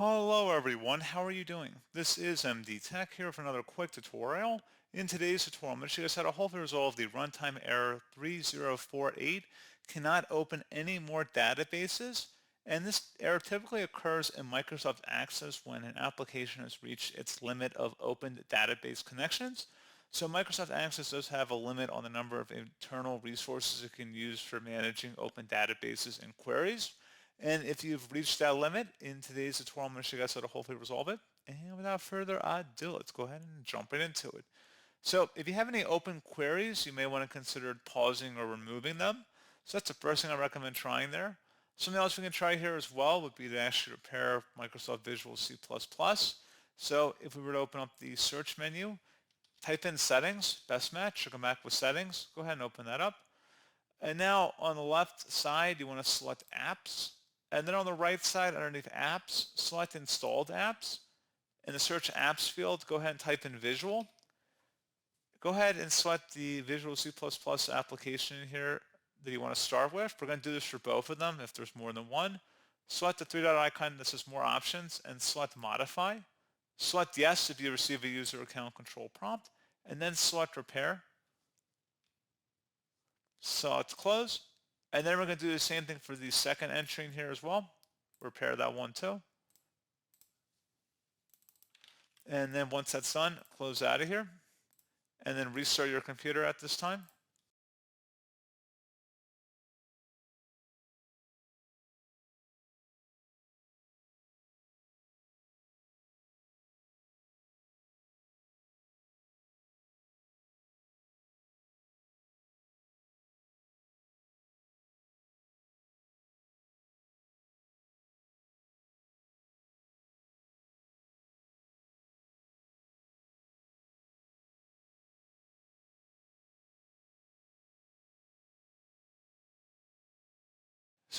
Hello everyone, how are you doing? This is MD Tech here for another quick tutorial. In today's tutorial, I'm going to show you guys how to hopefully resolve the runtime error 3048, cannot open any more databases, and this error typically occurs in Microsoft Access when an application has reached its limit of opened database connections. So Microsoft Access does have a limit on the number of internal resources it can use for managing open databases and queries. And if you've reached that limit, in today's tutorial, I'm going to show you guys how to hopefully resolve it. And without further ado, let's go ahead and jump right into it. So if you have any open queries, you may want to consider pausing or removing them. So that's the first thing I recommend trying there. Something else we can try here as well would be to actually repair Microsoft Visual C++. So if we were to open up the search menu, type in settings, best match, or come back with settings, go ahead and open that up. And now on the left side, you want to select apps. And then on the right side, underneath apps, select installed apps. In the search apps field, go ahead and type in visual. Go ahead and select the Visual C++ application here that you want to start with. We're going to do this for both of them if there's more than one. Select the three-dot icon that says more options and select modify. Select yes if you receive a user account control prompt, and then select repair. Select close. And then we're going to do the same thing for the second entry in here as well. Repair that one too. And then once that's done, close out of here. And then restart your computer at this time.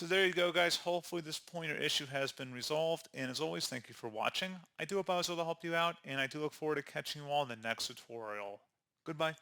So there you go, guys. Hopefully this pointer issue has been resolved. And as always, thank you for watching. I do hope I was able to help you out, and I do look forward to catching you all in the next tutorial. Goodbye.